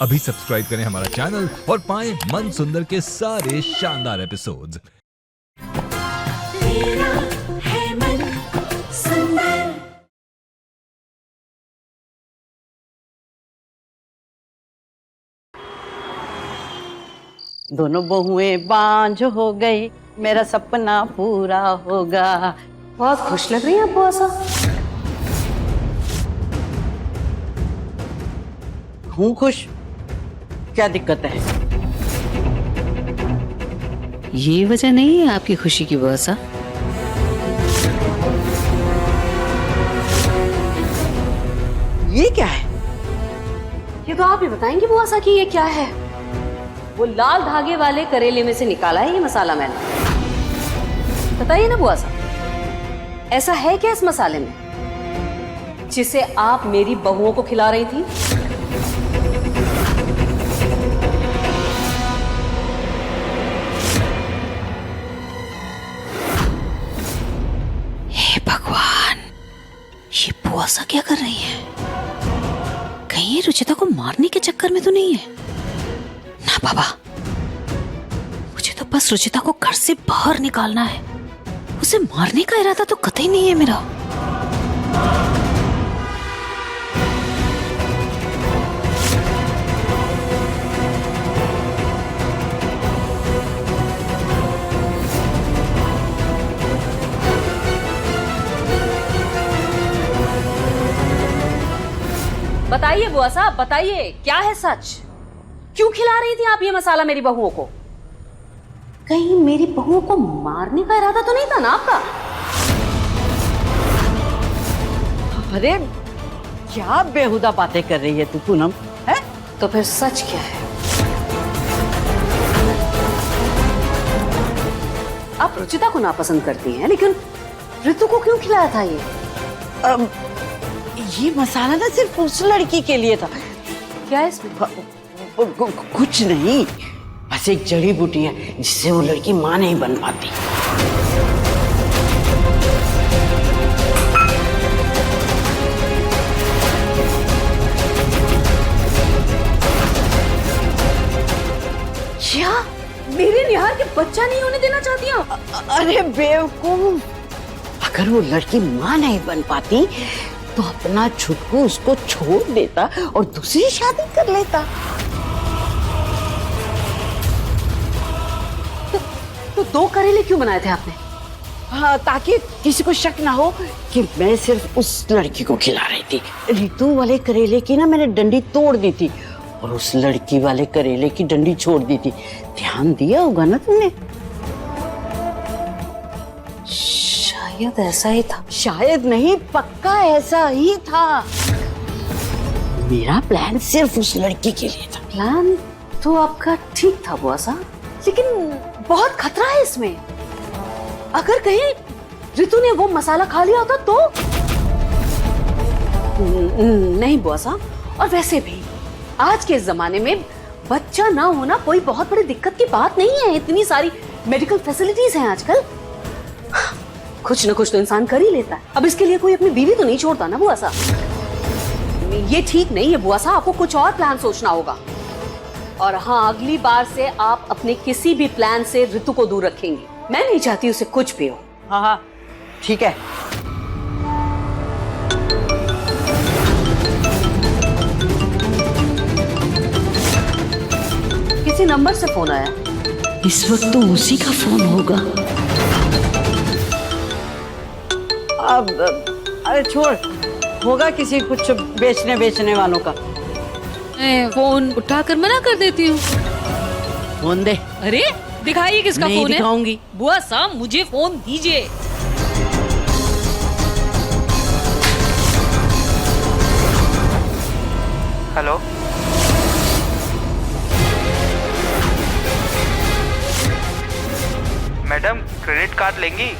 अभी सब्सक्राइब करें हमारा चैनल और पाएं मन सुंदर के सारे शानदार एपिसोड्स। तेरा है मन सुंदर। दोनों बहुएं बांझ हो गई, मेरा सपना पूरा होगा। बहुत खुश लग रही है आपको ऐसा? हूँ खुश, क्या दिक्कत है? ये वजह नहीं है आपकी खुशी की बुआ सा? ये क्या है? ये तो आप ही बताएंगी बुआ सा कि ये क्या है? वो लाल धागे वाले करेले में से निकाला है ये मसाला मैंने। बताइए ना बुआ सा, ऐसा है क्या इस मसाले में जिसे आप मेरी बहुओं को खिला रही थी? हे भगवान, ये बुआ सा क्या कर रही है? कहीं ये रुचिता को मारने के चक्कर में तो नहीं है ना? बाबा, मुझे तो बस रुचिता को घर से बाहर निकालना है, उसे मारने का इरादा तो कतई नहीं है मेरा। बताइए बुआ साहब, बताइए क्या है सच? क्यों खिला रही थी आप ये मसाला मेरी बहुओं को? कहीं मेरी बहुओं को मारने का इरादा तो नहीं था ना आपका? अरे क्या बेहुदा बातें कर रही है तू पूनम, है? तो फिर सच क्या है? आप रुचिता को नापसंद करती हैं, लेकिन ऋतु को क्यों खिलाया था ये? ये मसाला ना सिर्फ उस लड़की के लिए था। क्या है इसमें? कुछ नहीं, बस एक जड़ी बूटी है जिससे वो लड़की मां नहीं बन पाती। क्या मेरे निहार के बच्चा नहीं होने देना चाहती हो? अरे बेवकूफ, अगर वो लड़की मां नहीं बन पाती तो अपना छुटकू उसको छोड़ देता और दूसरी शादी कर लेता। तो दो करेले क्यों बनाए थे आपने? हाँ, ताकि किसी को शक ना हो कि मैं सिर्फ उस लड़की को खिला रही थी। ऋतु वाले करेले की ना मैंने डंडी तोड़ दी थी और उस लड़की वाले करेले की डंडी छोड़ दी थी। ध्यान दिया होगा ना तुमने? शायद ऐसा ही था। शायद नहीं, पक्का ऐसा ही था। मेरा प्लान सिर्फ उस लड़की के लिए था। प्लान तो आपका ठीक था बुआ साहब, लेकिन बहुत खतरा है इसमें। अगर कहीं ऋतु ने वो मसाला खा लिया होता तो? नहीं बुआ साहब, और वैसे भी आज के जमाने में बच्चा ना होना कोई बहुत बड़ी दिक्कत की बात नहीं है। इतनी सारी मेडिकल फैसिलिटीज हैं आजकल, कुछ न कुछ तो इंसान कर ही लेता है। अब इसके लिए कोई अपनी बीवी तो नहीं छोड़ता ना बुआ साहब। ये ठीक नहीं है बुआ साहब, आपको कुछ और प्लान सोचना होगा। और हाँ, अगली बार से आप अपने किसी भी प्लान से ऋतु को दूर रखेंगी। मैं नहीं चाहती उसे कुछ भी हो। हाँ हाँ ठीक है। किसी नंबर से फोन आया। इस वक्त तो उसी का फोन होगा। अब अरे छोड़, होगा किसी कुछ बेचने वालों का। मैं फोन उठाकर मना कर देती हूँ। फोन दे। अरे दिखाइए किसका नहीं फोन है। दिखाऊंगी। बुआ साहब मुझे फोन दीजिए। हेलो, मैडम क्रेडिट कार्ड लेंगी?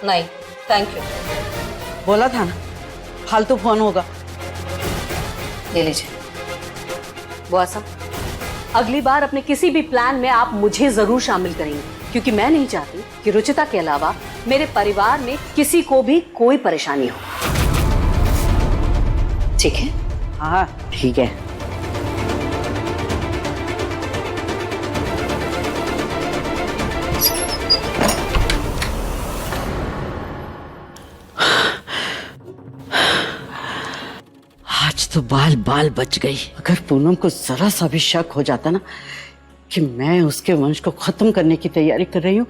नहीं थैंक यू। बोला था ना, फालतू फोन होगा। ले लीजिए। बुआ साहब, अगली बार अपने किसी भी प्लान में आप मुझे जरूर शामिल करेंगे, क्योंकि मैं नहीं चाहती कि रुचिता के अलावा मेरे परिवार में किसी को भी कोई परेशानी हो। ठीक है। हाँ ठीक है। आज तो बाल बाल बच गई। अगर पूनम को जरा सा भी शक हो जाता ना कि मैं उसके वंश को खत्म करने की तैयारी कर रही हूँ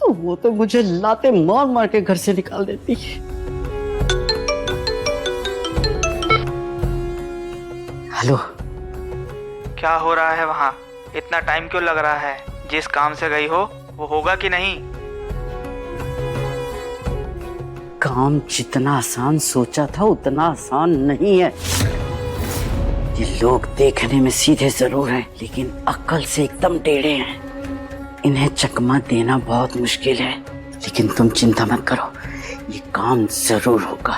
तो वो तो मुझे लाते मार मार के घर से निकाल देती। हेलो। क्या हो रहा है वहाँ? इतना टाइम क्यों लग रहा है? जिस काम से गई हो वो होगा कि नहीं? काम जितना आसान सोचा था उतना आसान नहीं है। ये लोग देखने में सीधे जरूर हैं, लेकिन अक्ल से एकदम टेढ़े हैं। इन्हें चकमा देना बहुत मुश्किल है, लेकिन तुम चिंता मत करो, ये काम जरूर होगा।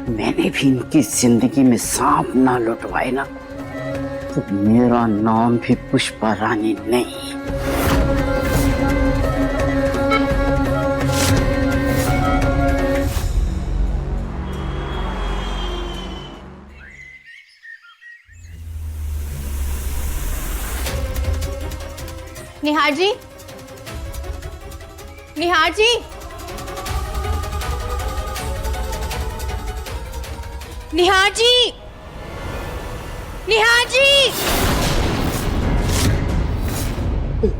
मैंने भी इनकी जिंदगी में सांप ना लुटवाए ना तो मेरा नाम भी पुष्पा रानी नहीं। निहार जी, निहार जी, निहार जी, निहार जी।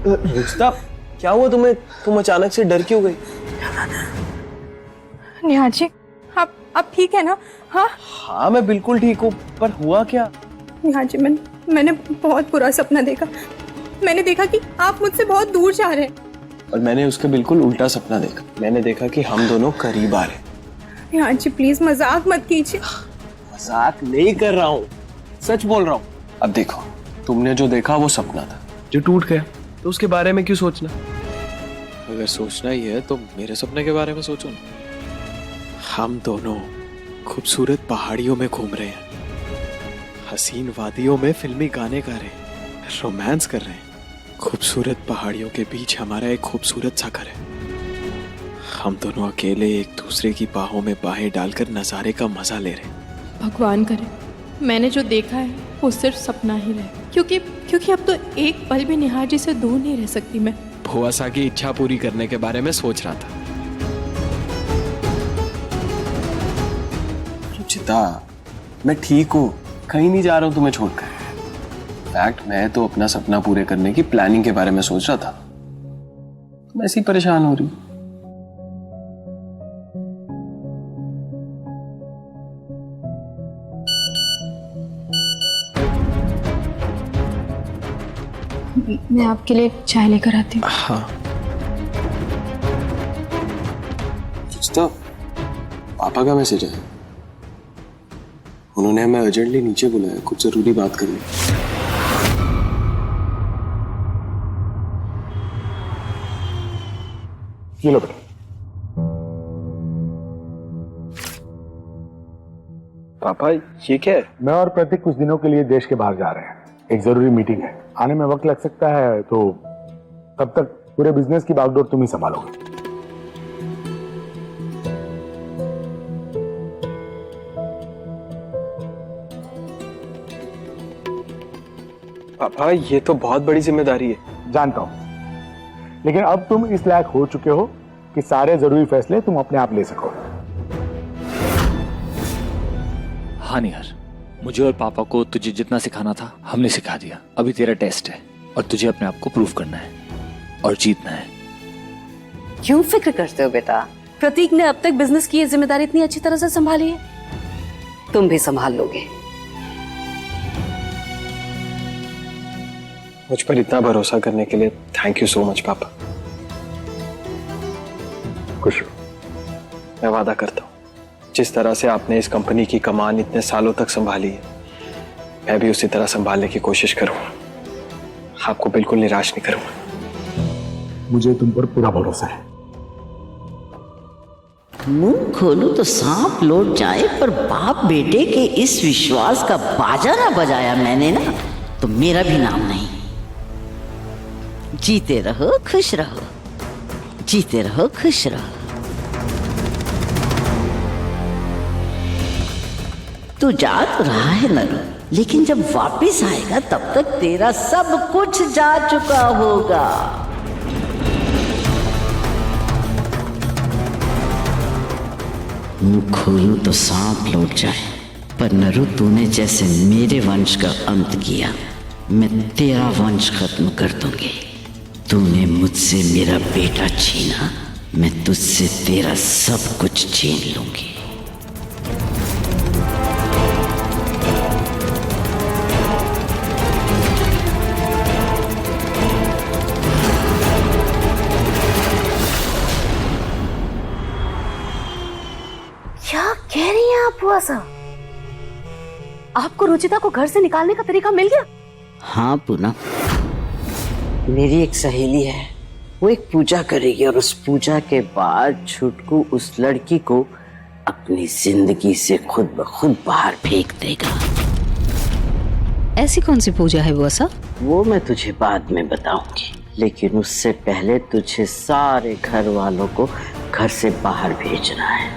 रुचिता, क्या हुआ तुम्हें? तुम अचानक से डर क्यों गई? निहार जी, आप ठीक है ना? हाँ हाँ मैं बिल्कुल ठीक हूँ, पर हुआ क्या? निहार जी, मैंने बहुत बुरा सपना देखा। मैंने देखा कि आप मुझसे बहुत दूर जा रहे हैं। और मैंने उसके बिल्कुल उल्टा सपना देखा। मैंने देखा कि हम दोनों करीब आ रहे हैं। निहार जी प्लीज मजाक मत कीजिए। मजाक नहीं कर रहा हूँ, सच बोल रहा हूँ। अब देखो, तुमने जो देखा वो सपना था जो टूट गया, तो उसके बारे में क्यों सोचना? अगर सोचना ही है तो मेरे सपने के बारे में सोचो ना। हम दोनों खूबसूरत पहाड़ियों में घूम रहे हैं, हसीन वादियों में फिल्मी गाने गा रहे हैं, रोमांस कर रहे हैं। खूबसूरत पहाड़ियों के बीच हमारा एक खूबसूरत सा घर है। हम दोनों अकेले एक दूसरे की बाहों में बाहें डालकर नजारे का मजा ले रहे हैं। भगवान करे मैंने जो देखा है वो सिर्फ सपना ही रहे, क्योंकि अब तो एक पल भी निहार जी से दूर नहीं रह सकती मैं। भुआसा की इच्छा पूरी करने के बारे में सोच रहा था। रुचिता, मैं ठीक हूँ, कहीं नहीं जा रहा हूँ तुम्हें छोड़कर। फैक्ट, मैं तो अपना सपना पूरे करने की प्लानिंग के बारे में सोच रहा था। तुम ऐसी परेशान हो रही। मैं आपके लिए चाय लेकर आती हूँ। हाँ। तो पापा का मैसेज है, उन्होंने हमें अर्जेंटली नीचे बुलाया, कुछ जरूरी बात करनी। ये लो बेटा। पापा ये क्या है? मैं और प्रतीक कुछ दिनों के लिए देश के बाहर जा रहे हैं, एक जरूरी मीटिंग है, आने में वक्त लग सकता है, तो तब तक पूरे बिजनेस की बागडोर तुम ही संभालोगे। पापा ये तो बहुत बड़ी जिम्मेदारी है। जानता हूं, लेकिन अब तुम इस लायक हो चुके हो कि सारे जरूरी फैसले तुम अपने आप ले सको। हाँ निहार, मुझे और पापा को तुझे जितना सिखाना था हमने सिखा दिया। अभी तेरा टेस्ट है और तुझे अपने आप को प्रूव करना है और जीतना है। क्यों फिक्र करते हो बेटा? प्रतीक ने अब तक बिजनेस की ये जिम्मेदारी इतनी अच्छी तरह से संभाली है, तुम भी संभाल लोगे। मुझ पर इतना भरोसा करने के लिए थैंक यू सो मच पापा। खुश हो। मैं वादा करता हूँ, जिस तरह से आपने इस कंपनी की कमान इतने सालों तक संभाली है, मैं भी उसी तरह संभालने की कोशिश करूंगा। आपको बिल्कुल निराश नहीं करूंगा। मुझे तुम पर पूरा भरोसा है। मुंह खोलूं तो सांप लौट जाए, पर बाप बेटे के इस विश्वास का बाजा ना बजाया मैंने ना तो मेरा भी नाम नहीं। जीते रहो खुश रहो, जीते रहो खुश रहो। तू जा तो रहा है नरू, लेकिन जब वापस आएगा तब तक तेरा सब कुछ जा चुका होगा। मुंह खोलूं तो सांप लौट जाए, पर नरू तूने जैसे मेरे वंश का अंत किया, मैं तेरा वंश खत्म कर दूंगी। तूने मुझसे मेरा बेटा छीना, मैं तुझसे तेरा सब कुछ छीन लूंगी। क्या कह रही हैं आप बुआ साहब? आपको रुचिता को घर से निकालने का तरीका मिल गया? हाँ पूनम, मेरी एक सहेली है, वो एक पूजा करेगी और उस पूजा के बाद छुटकू उस लड़की को अपनी जिंदगी से खुद ब खुद बाहर फेंक देगा। ऐसी कौन सी पूजा है बुआ साहब? वो मैं तुझे बाद में बताऊंगी, लेकिन उससे पहले तुझे सारे घर वालों को घर से बाहर भेजना है।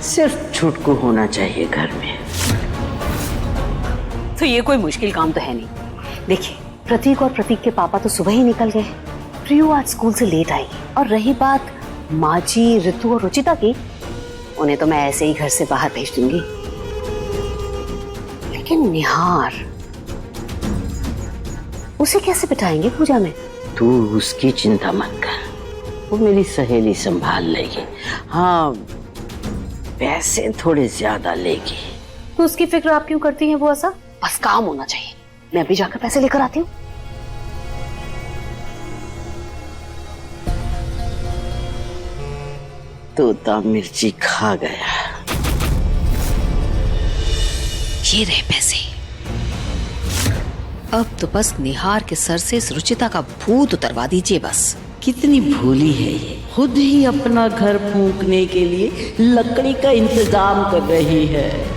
सिर्फ छुटकू होना चाहिए घर में। तो ये कोई मुश्किल काम तो है नहीं। देखिए, प्रतीक और प्रतीक के पापा तो सुबह ही निकल गए। प्रियू आज स्कूल से लेट आएगी। और रही बात माजी, ऋतु और रुचिता की, उन्हें तो मैं ऐसे ही घर से बाहर भेज दूंगी। लेकिन निहार, उसे कैसे बिठाएंगे पूजा में? तू उसकी चिंता मत कर, वो मेरी सहेली संभाल लेगी। हाँ, पैसे थोड़े ज्यादा लेगी। तो उसकी फिक्र आप क्यों करती हैं बुआ साहब? बस काम होना चाहिए। मैं अभी जाकर पैसे लेकर आती हूँ। तोता मिर्ची खा गया। ये रहे पैसे। अब तो बस निहार के सर से इस रुचिता का भूत उतरवा दीजिए बस। कितनी भोली है ये, खुद ही अपना घर फूंकने के लिए लकड़ी का इंतजाम कर रही है।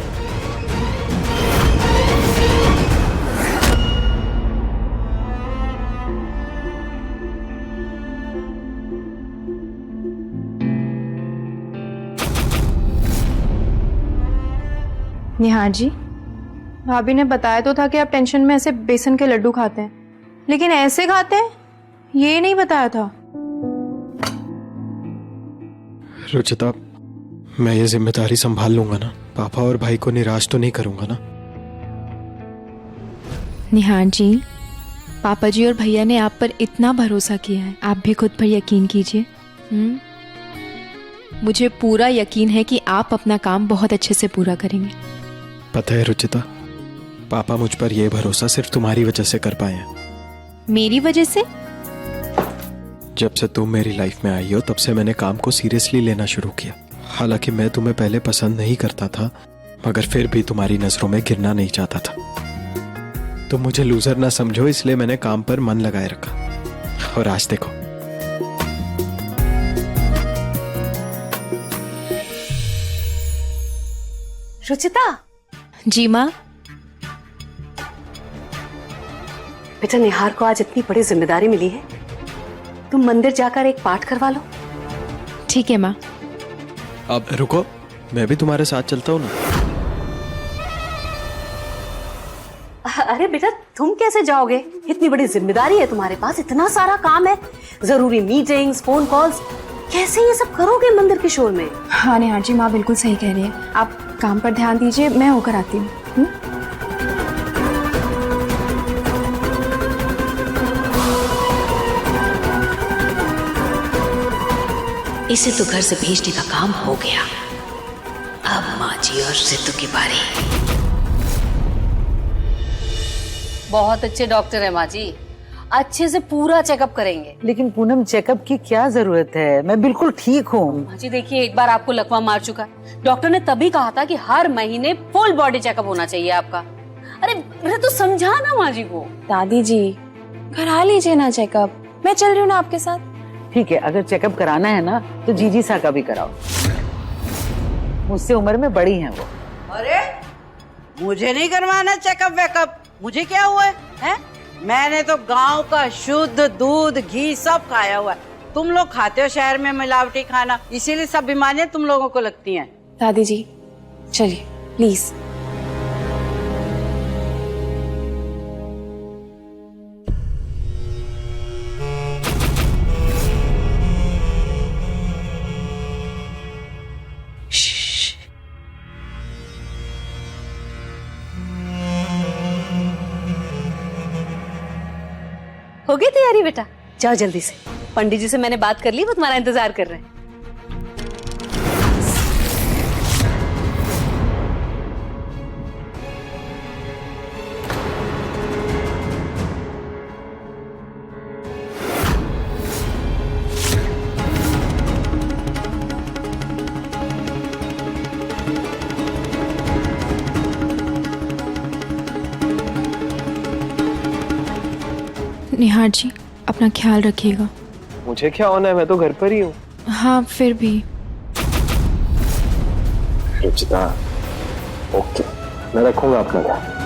निहार जी, भाभी ने बताया तो था कि आप टेंशन में ऐसे बेसन के लड्डू खाते हैं, लेकिन ऐसे खाते हैं ये नहीं बताया था। रुचिता, मैं ये जिम्मेदारी संभाल लूंगा ना, पापा और भाई को निराश तो नहीं करूंगा ना। निहार जी, पापा जी और भैया ने आप पर इतना भरोसा किया है, आप भी खुद पर यकीन कीजिए। मुझे पूरा यकीन है कि आप अपना काम बहुत अच्छे से पूरा करेंगे। पता है रुचिता, पापा मुझ पर यह भरोसा सिर्फ तुम्हारी वजह से कर पाए हैं। मेरी वजह से? जब से तुम मेरी लाइफ में आई हो तब से मैंने काम को सीरियसली लेना शुरू किया। हालांकि मैं तुम्हें पहले पसंद नहीं करता था, मगर फिर भी तुम्हारी नजरों में गिरना नहीं चाहता था। तुम मुझे लूजर ना समझो, इसलिए मैंने काम पर मन लगाए रखा। और आज देखो, रुचिता। जी माँ। बेटा, निहार को आज इतनी बड़ी जिम्मेदारी मिली है, तुम मंदिर जाकर एक पाठ करवा लो। ठीक है माँ। अब रुको, मैं भी तुम्हारे साथ चलता हूँ ना। अरे बेटा, तुम कैसे जाओगे? इतनी बड़ी जिम्मेदारी है तुम्हारे पास, इतना सारा काम है, जरूरी मीटिंग्स, फोन कॉल्स, कैसे ये सब करोगे मंदिर के शोर में? हाँ निहार जी, माँ बिल्कुल सही कह रही है। आप काम पर ध्यान दीजिए, मैं होकर आती हूँ। इसे तो घर से भेजने का काम हो गया। अब माजी और सिद्धू की बारी। बहुत अच्छे डॉक्टर है माँ जी, अच्छे से पूरा चेकअप करेंगे। लेकिन पूनम, चेकअप की क्या जरूरत है? मैं बिल्कुल ठीक हूँ। माँ जी देखिए, एक बार आपको लकवा मार चुका है। डॉक्टर ने तभी कहा था कि हर महीने फुल बॉडी चेकअप होना चाहिए आपका। अरे तो समझा ना माँ जी को। दादी जी, करा लीजिए ना चेकअप, मैं चल रही हूँ ना आपके साथ। ठीक है, अगर चेकअप कराना है ना तो जीजी सा का भी कराओ, मुझसे उम्र में बड़ी हैं वो। अरे मुझे नहीं करवाना चेकअप वेकअप, मुझे क्या हुआ है? मैंने तो गांव का शुद्ध दूध घी सब खाया हुआ है। तुम लोग खाते हो शहर में मिलावटी खाना, इसीलिए सब बीमारियां तुम लोगों को लगती हैं। दादी जी चलिए प्लीज। हो गई तैयारी बेटा? जाओ जल्दी से, पंडित जी से मैंने बात कर ली, वो तुम्हारा इंतजार कर रहे हैं। निहार जी, अपना ख्याल रखिएगा। मुझे क्या होना है, मैं तो घर पर ही हूँ। हाँ, फिर भी। रुचिता, ओके, मैं रखूंगा अपना ध्यान।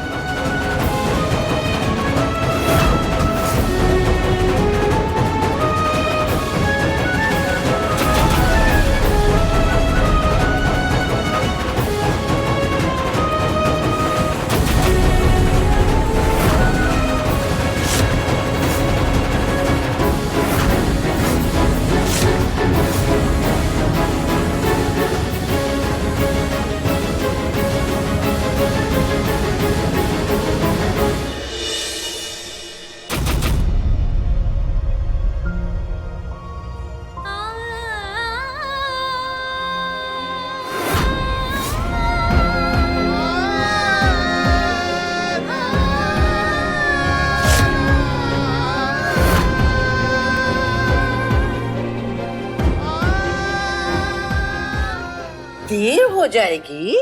देर हो जाएगी।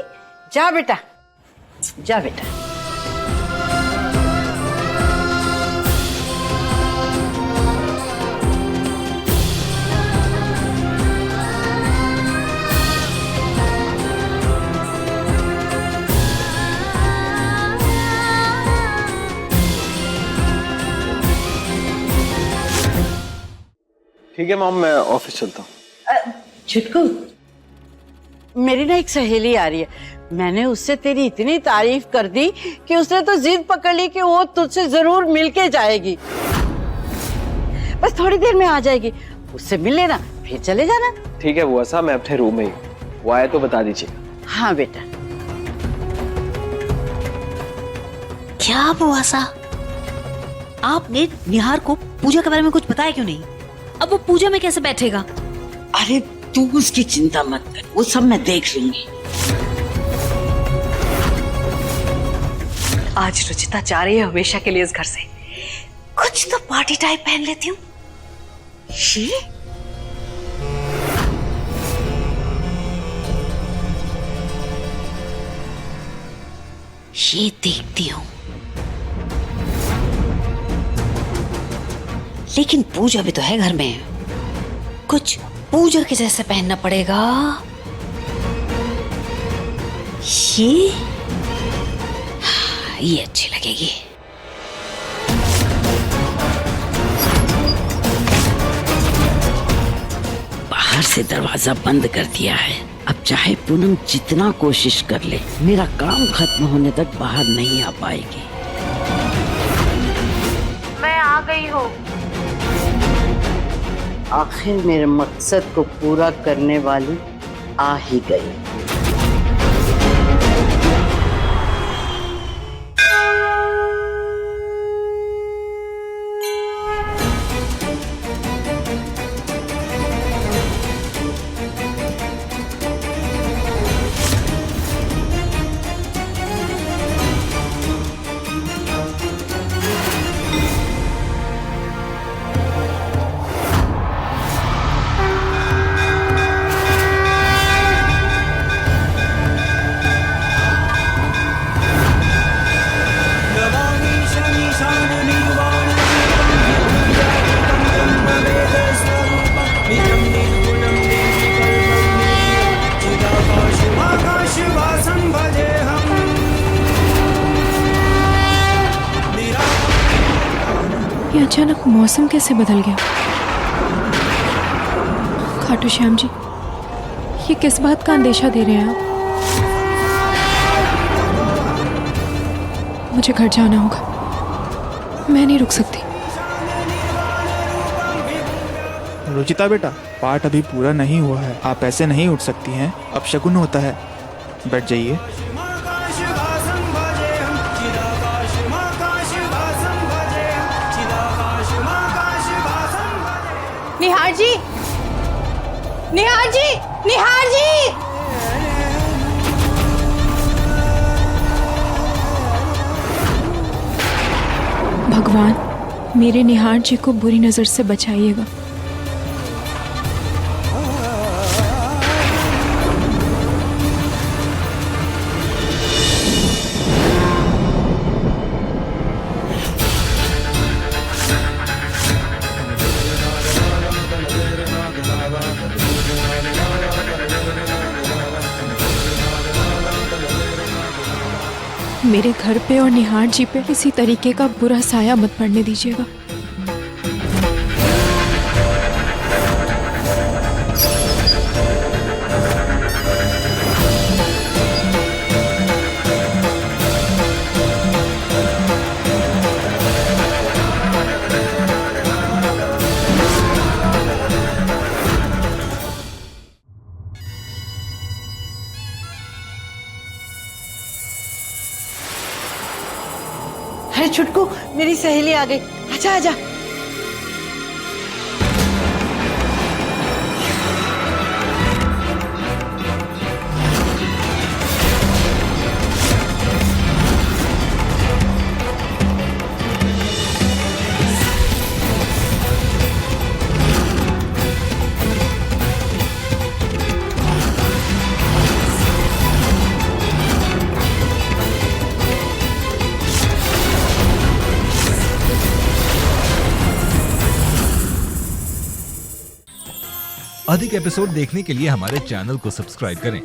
जा बेटा, जा बेटा। ठीक है मॉम, मैं ऑफिस चलता हूँ। छुटकू, मेरी ना एक सहेली आ रही है, मैंने उससे तेरी इतनी तारीफ कर दी कि उसने तो जिद पकड़ ली कि वो तुझसे जरूर मिलके जाएगी। बस थोड़ी देर में आ जाएगी, उससे मिल लेना, फिर चले जाना। ठीक है बुआ साहब, मैं अपने रूम में ही हूँ, वो आए तो बता दीजिए। हाँ बेटा। क्या बुआ साहब, आपने निहार को पूजा के बारे में कुछ बताया क्यों नहीं? अब वो पूजा में कैसे बैठेगा? अरे तू उसकी चिंता मत कर, वो सब मैं देख लूंगी। आज रुचिता जा रही है हमेशा के लिए इस घर से। कुछ तो पार्टी टाइप पहन लेती हूँ। ये देखती हूँ, लेकिन पूजा भी तो है घर में, कुछ पूजा के जैसे पहनना पड़ेगा। ये अच्छी लगेगी। बाहर से दरवाजा बंद कर दिया है, अब चाहे पूनम जितना कोशिश कर ले, मेरा काम खत्म होने तक बाहर नहीं आ पाएगी। मैं आ गई हूँ। आखिर मेरे मकसद को पूरा करने वाली आ ही गई। ये अचानक मौसम कैसे बदल गया? खाटू श्याम जी, ये किस बात का अंदेशा दे रहे हैं आप? मुझे घर जाना होगा, मैं नहीं रुक सकती। रुचिता बेटा, पाठ अभी पूरा नहीं हुआ है, आप ऐसे नहीं उठ सकती हैं, अब शगुन होता है, बैठ जाइए। चिदाकाश माकाश वासं भजेऽहं चिदाकाश निहार जी, निहार जी, निहार जी। भगवान, मेरे निहार जी को बुरी नजर से बचाइएगा। मेरे घर पे और निहार जी पे किसी तरीके का बुरा साया मत पड़ने दीजिएगा। अरे छुटकू, मेरी सहेली आ गई। आजा आजा। अधिक एपिसोड देखने के लिए हमारे चैनल को सब्सक्राइब करें